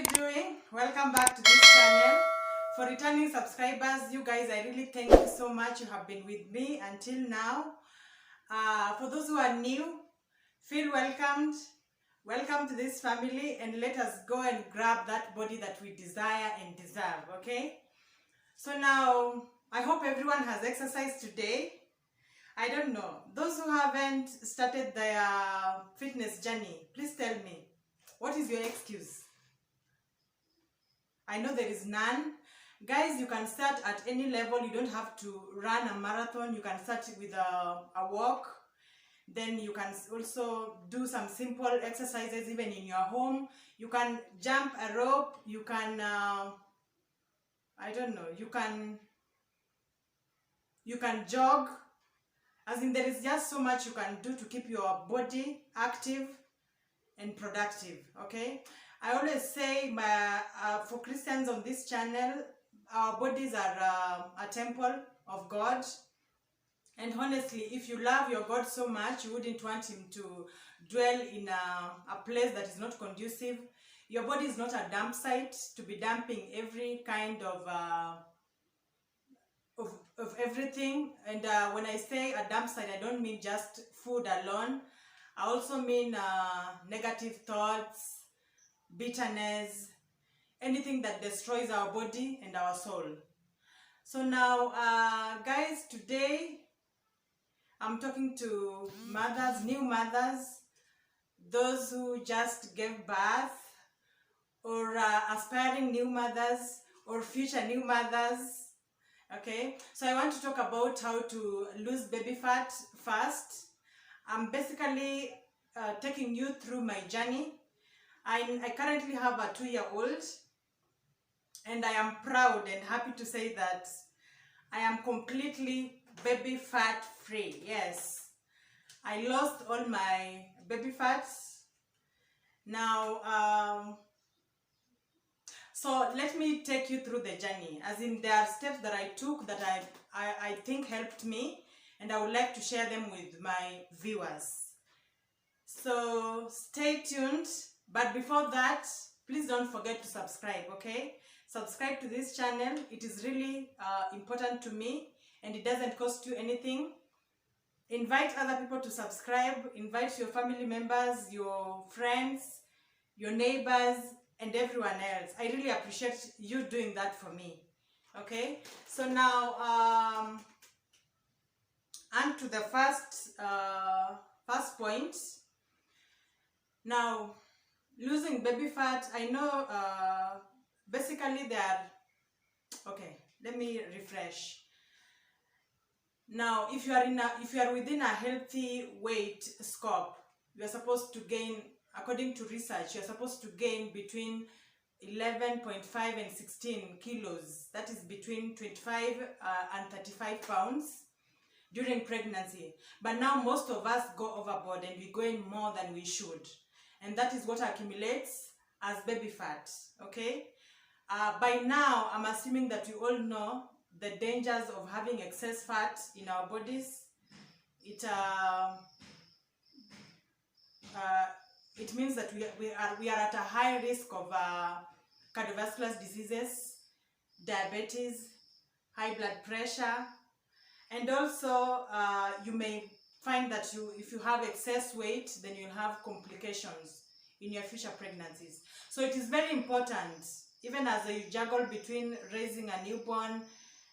you doing? Welcome back to this channel. For returning subscribers, you guys, I really thank you so much. You have been with me until now. For those who are new, feel welcomed. Welcome to this family, and let us go and grab that body that we desire and deserve, okay? So now, I hope everyone has exercised today. I don't know. Those who haven't started their fitness journey, please tell me, what is your excuse? I know there is none. Guys, you can start at any level. You don't have to run a marathon. You can start with a walk. Then you can also do some simple exercises even in your home. You can jump a rope. You can, I don't know, you can jog. As in, there is just so much you can do to keep your body active and productive, okay? I always say for Christians on this channel, our bodies are a temple of God. And honestly, if you love your God so much, you wouldn't want him to dwell in a place that is not conducive. Your body is not a dump site to be dumping every kind of everything. And when I say a dump site, I don't mean just food alone. I also mean negative thoughts, bitterness, anything that destroys our body and our soul. So now, guys, today I'm talking to mothers, new mothers, those who just gave birth, or aspiring new mothers, or future new mothers. Okay, so I want to talk about how to lose baby fat fast. I'm basically taking you through my journey. I currently have a 2-year-old, and I am proud and happy to say that I am completely baby fat free. Yes, I lost all my baby fats. Now, so let me take you through the journey. As in, there are steps that I took that I think helped me, and I would like to share them with my viewers. So stay tuned. But before that, please don't forget to subscribe, okay? Subscribe to this channel. It is really important to me, and it doesn't cost you anything. Invite other people to subscribe. Invite your family members, your friends, your neighbors, and everyone else. I really appreciate you doing that for me. Okay? So now, on to the first point. Now, losing baby fat, I know basically they are, okay, let me refresh. Now, if you are within a healthy weight scope, you are supposed to gain, according to research, you are supposed to gain between 11.5 and 16 kilos. That is between 25 and 35 pounds during pregnancy. But now most of us go overboard and we gain more than we should. And that is what accumulates as baby fat, okay? By now, I'm assuming that you all know the dangers of having excess fat in our bodies. It means that we are at a high risk of cardiovascular diseases, diabetes, high blood pressure, and also you may find that if you have excess weight, then you'll have complications in your future pregnancies. So it is very important, even as you juggle between raising a newborn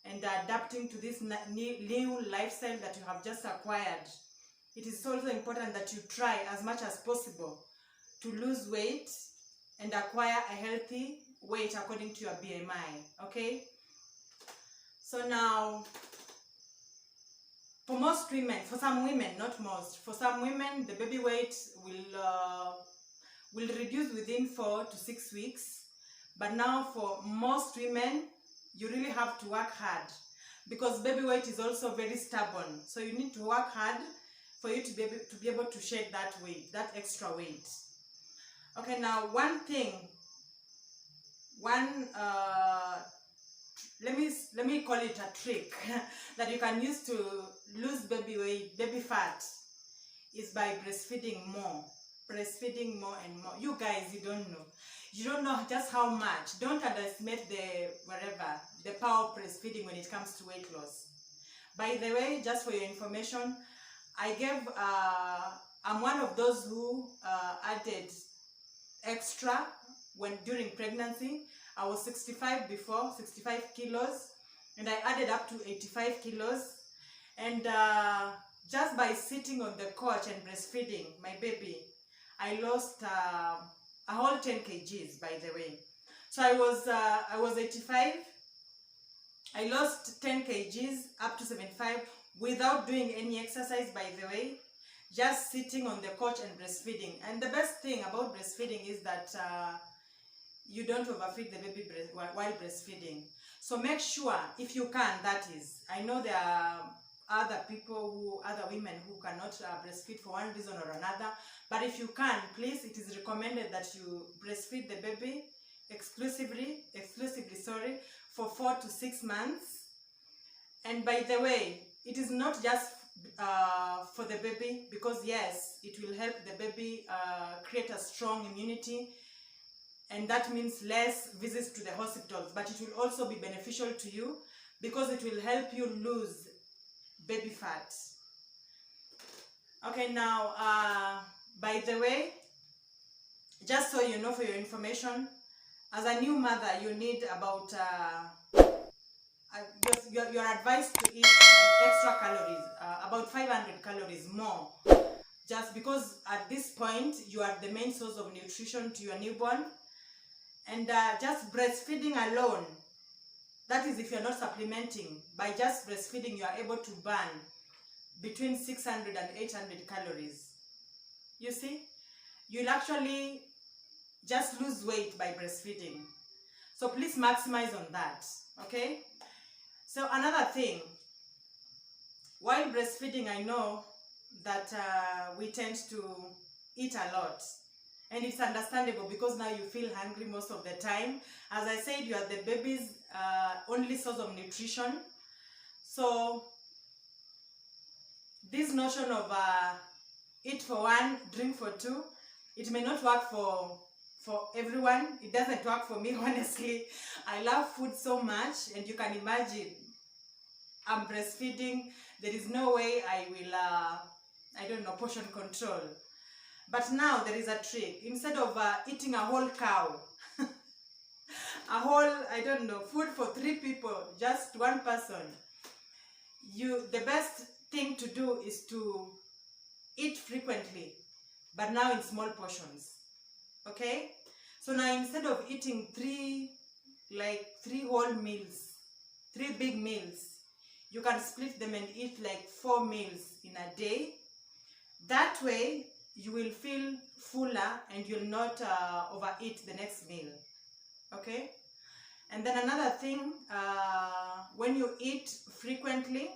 and adapting to this new lifestyle that you have just acquired. It is also important that you try as much as possible to lose weight and acquire a healthy weight according to your BMI, okay? So now, for most women, for some women, not most, for some women, the baby weight will reduce within 4 to 6 weeks. But now for most women, you really have to work hard, because baby weight is also very stubborn. So you need to work hard for you to be able to shed that weight, that extra weight. Okay, now let me call it a trick that you can use to lose baby weight, baby fat, is by breastfeeding more. breastfeeding more and more. You guys, you don't know. You don't know just how much. Don't underestimate the power of breastfeeding when it comes to weight loss. By the way, just for your information, I'm one of those who added extra during pregnancy. I was 65 before, 65 kilos, and I added up to 85 kilos. And just by sitting on the couch and breastfeeding my baby, I lost a whole 10 kgs, by the way. So I was 85. I lost 10 kgs up to 75 without doing any exercise, by the way. Just sitting on the couch and breastfeeding. And the best thing about breastfeeding is that you don't overfeed the baby while breastfeeding. So make sure, if you can, that is. I know there are other women who cannot breastfeed for one reason or another. But if you can, please, it is recommended that you breastfeed the baby exclusively, for 4 to 6 months. And by the way, it is not just for the baby, because yes, it will help the baby create a strong immunity, and that means less visits to the hospitals, but it will also be beneficial to you because it will help you lose baby fat. Okay, now by the way, just so you know, for your information, as a new mother, you need about you're advised to eat extra calories, about 500 calories more, just because at this point you are the main source of nutrition to your newborn. And just breastfeeding alone, that is if you're not supplementing, by just breastfeeding you are able to burn between 600 and 800 calories. You see, you'll actually just lose weight by breastfeeding. So please maximize on that, okay? So another thing, while breastfeeding, I know that we tend to eat a lot. And it's understandable because now you feel hungry most of the time. As I said, you are the baby's only source of nutrition. So this notion of eat for one, drink for two, it may not work for everyone. It doesn't work for me, honestly. I love food so much, and you can imagine, I'm breastfeeding. There is no way I will, portion control. But now there is a trick. Instead of eating a whole cow, a whole, food for 3 people, just one person, the best thing to do is to eat frequently, but now in small portions. Okay? So now instead of eating 3 whole meals, 3 big meals, you can split them and eat like 4 meals in a day. That way, you will feel fuller and you'll not overeat the next meal. Okay? And then another thing, when you eat frequently,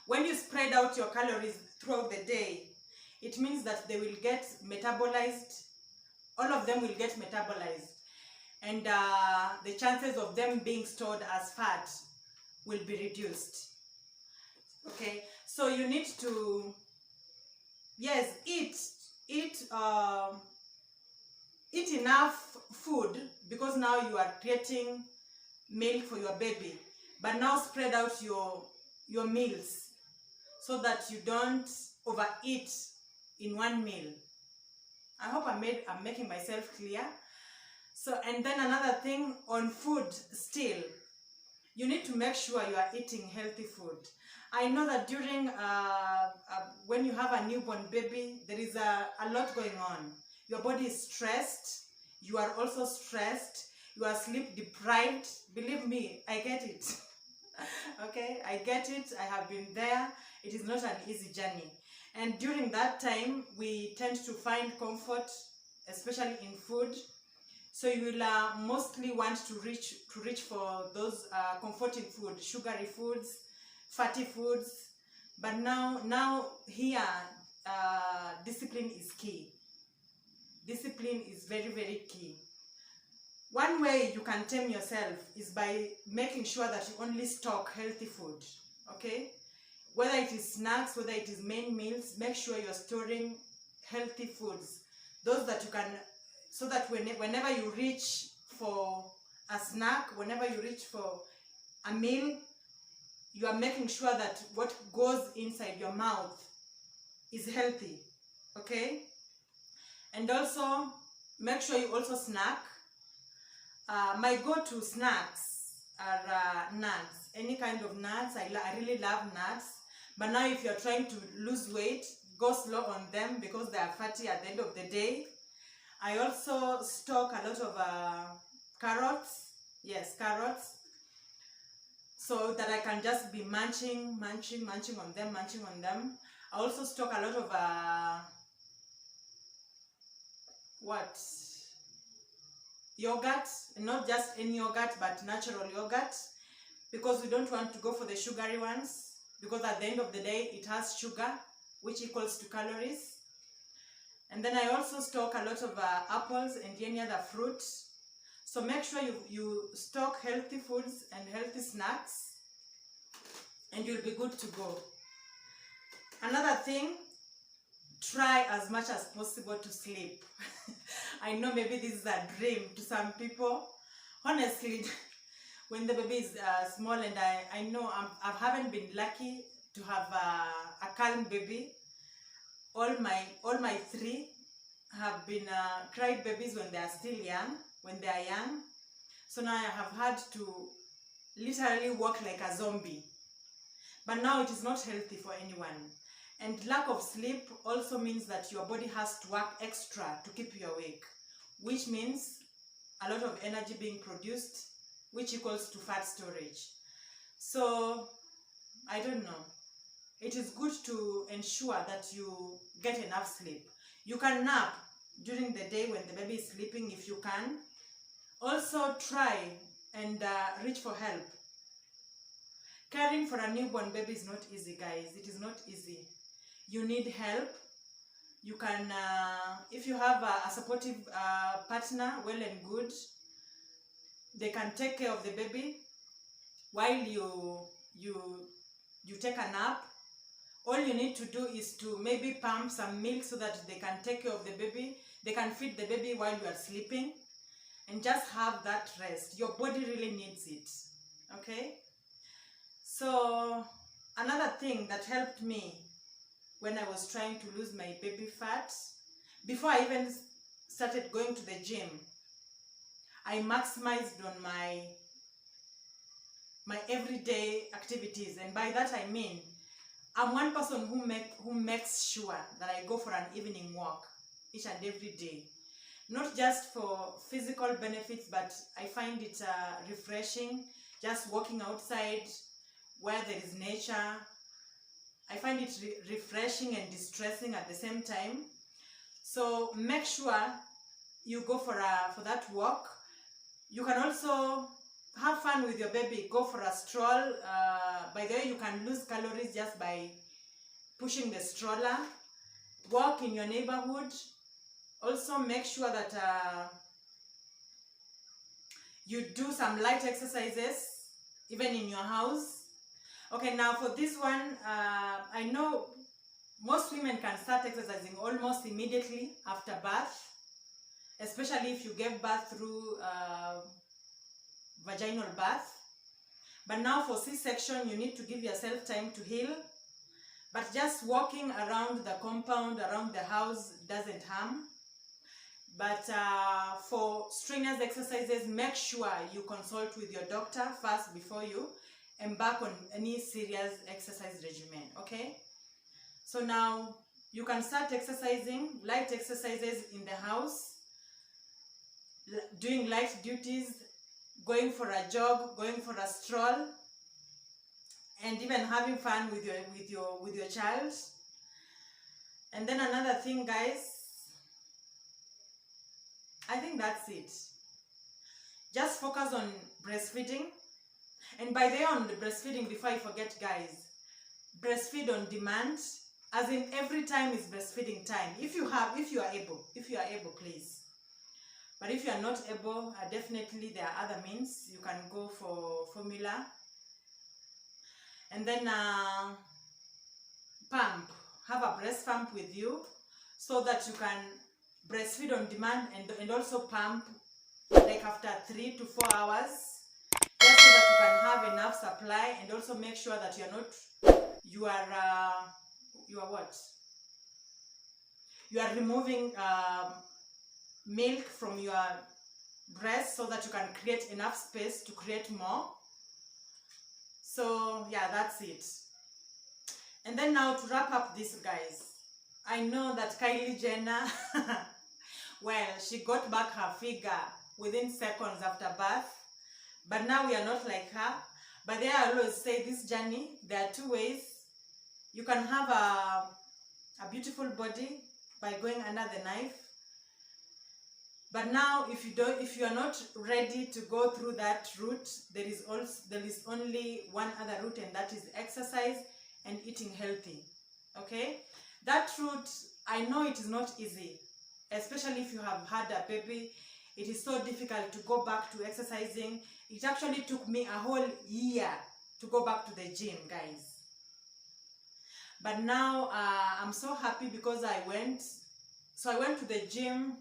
when you spread out your calories throughout the day, it means that they will get metabolized. All of them will get metabolized. And the chances of them being stored as fat will be reduced. Okay? So you need to, yes, eat enough food, because now you are creating milk for your baby. But now spread out your meals so that you don't overeat in one meal. I hope I'm making myself clear. So, and then another thing on food still, you need to make sure you are eating healthy food. I know that during, when you have a newborn baby, there is a lot going on. Your body is stressed. You are also stressed. You are sleep deprived. Believe me, I get it. Okay, I get it. I have been there. It is not an easy journey. And during that time, we tend to find comfort, especially in food. So you will mostly want to reach for those comforting food, sugary foods, fatty foods. But now here, discipline is key. Discipline is very, very key. One way you can tame yourself is by making sure that you only stock healthy food, okay? Whether it is snacks, whether it is main meals, make sure you're storing healthy foods those that you can, so that whenever you reach for a snack, whenever you reach for a meal, you are making sure that what goes inside your mouth is healthy, okay? And also make sure you also snack. My go-to snacks are nuts, any kind of nuts. I really love nuts. But now if you're trying to lose weight, go slow on them because they are fatty at the end of the day. I also stock a lot of carrots. Yes, carrots. So that I can just be munching on them. I also stock a lot of yogurt, not just any yogurt, but natural yogurt, because we don't want to go for the sugary ones, because at the end of the day it has sugar, which equals to calories. And then I also stock a lot of apples and any other fruit. So make sure you stock healthy foods and healthy snacks, and you'll be good to go. Another thing, try as much as possible to sleep. I know maybe this is a dream to some people. Honestly, when the baby is small, and I know I haven't been lucky to have a calm baby. All my three have been cried babies when they are still young, when they are young. So now I have had to literally walk like a zombie. But now it is not healthy for anyone. And lack of sleep also means that your body has to work extra to keep you awake, which means a lot of energy being produced, which equals to fat storage. So, I don't know. It is good to ensure that you get enough sleep. You can nap during the day when the baby is sleeping if you can. Also try and reach for help. Caring for a newborn baby is not easy, guys. It is not easy. You need help. You can, if you have a supportive partner, well and good, they can take care of the baby while you take a nap. All you need to do is to maybe pump some milk so that they can take care of the baby. They can feed the baby while you are sleeping, and just have that rest. Your body really needs it, okay? So another thing that helped me when I was trying to lose my baby fat, before I even started going to the gym, I maximized on my everyday activities. And by that I mean, I'm one person who makes sure that I go for an evening walk each and every day. Not just for physical benefits, but I find it refreshing, just walking outside where there is nature. I find it refreshing and distressing at the same time. So make sure you go for that walk. You can also have fun with your baby. Go for a stroll. By the way, you can lose calories just by pushing the stroller. Walk in your neighborhood. Also make sure that you do some light exercises, even in your house. Okay, now for this one, I know most women can start exercising almost immediately after birth, especially if you gave birth through vaginal birth. But now for C-section, you need to give yourself time to heal. But just walking around the compound, around the house, doesn't harm. But for strenuous exercises, make sure you consult with your doctor first before you embark on any serious exercise regimen, okay? So now you can start exercising, light exercises in the house, doing light duties, going for a jog, going for a stroll, and even having fun with your child. And then another thing, guys, I think that's it. Just focus on breastfeeding. And by the way, on the breastfeeding, before I forget, guys, breastfeed on demand, as in every time is breastfeeding time. If you are able, please. But if you are not able, definitely there are other means. You can go for formula. And then pump. Have a breast pump with you so that you can breastfeed on demand and also pump like after 3 to 4 hours, just so that you can have enough supply, and also make sure that you are removing milk from your breast so that you can create enough space to create more. So yeah, that's it. And then now to wrap up this, guys, I know that Kylie Jenner well, she got back her figure within seconds after birth, but now we are not like her. But there I always say, this journey, there are 2 ways. You can have a beautiful body by going under the knife, but now if you are not ready to go through that route, there is only one other route, and that is exercise and eating healthy. Okay, that route, I know it is not easy, especially if you have had a baby. It is so difficult to go back to exercising. It actually took me a whole year to go back to the gym, guys. But now I'm so happy because I went to the gym.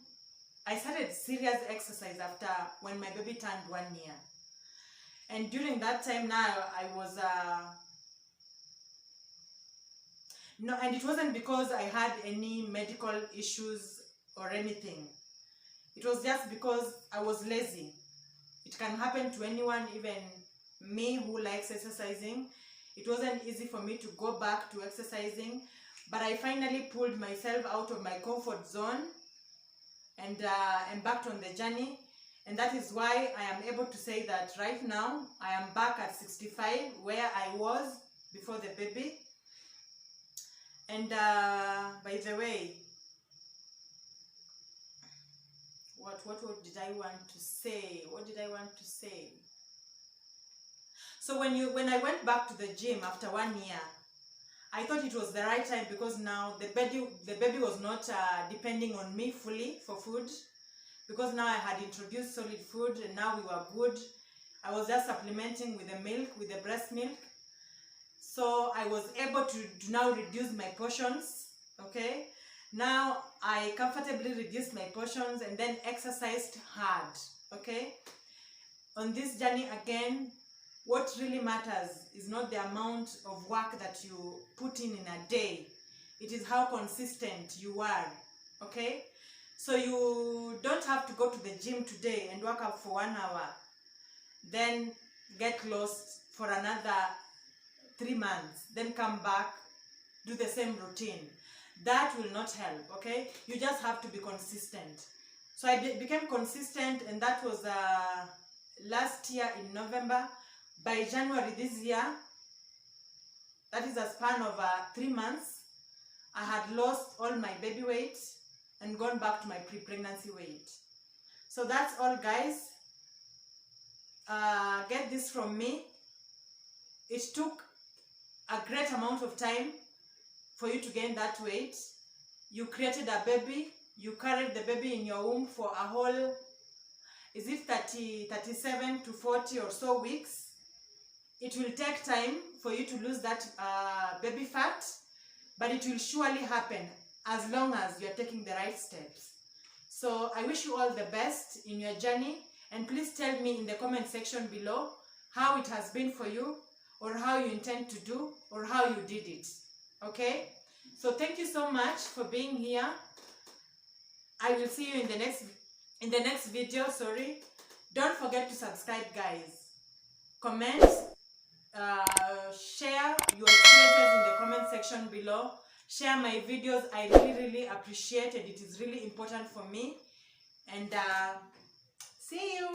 I started serious exercise after when my baby turned 1 year. And during that time now, I was no, and it wasn't because I had any medical issues or anything. It was just because I was lazy. It can happen to anyone, even me who likes exercising. It wasn't easy for me to go back to exercising, but I finally pulled myself out of my comfort zone and embarked on the journey. And that is why I am able to say that right now I am back at 65, where I was before the baby. And by the way, what did I want to say? What did I want to say? So when I went back to the gym after 1 year, I thought it was the right time, because now the baby was not depending on me fully for food, because now I had introduced solid food and now we were good. I was just supplementing with the milk, with the breast milk. So I was able to now reduce my portions. Okay, now I comfortably reduced my portions and then exercised hard. Okay, on this journey again, what really matters is not the amount of work that you put in a day. It is how consistent you are. Okay, so you don't have to go to the gym today and work out for 1 hour, then get lost for another 3 months, then come back, do the same routine. That will not help. Okay, you just have to be consistent. So I became consistent, and that was last year in November. By January this year, that is a span of 3 months, I had lost all my baby weight and gone back to my pre-pregnancy weight. So that's all, guys. Get this from me. It took a great amount of time for you to gain that weight. You created a baby. You carried the baby in your womb for a whole, is it 37 to 40 or so weeks? It will take time for you to lose that baby fat, but it will surely happen as long as you are taking the right steps. So I wish you all the best in your journey, and please tell me in the comment section below how it has been for you, or how you intend to do, or how you did it. Okay? So thank you so much for being here. I will see you in the next video. Don't forget to subscribe, guys. Comment, share your experiences in the comment section below. Share my videos. I really appreciate it. It is really important for me. And see you.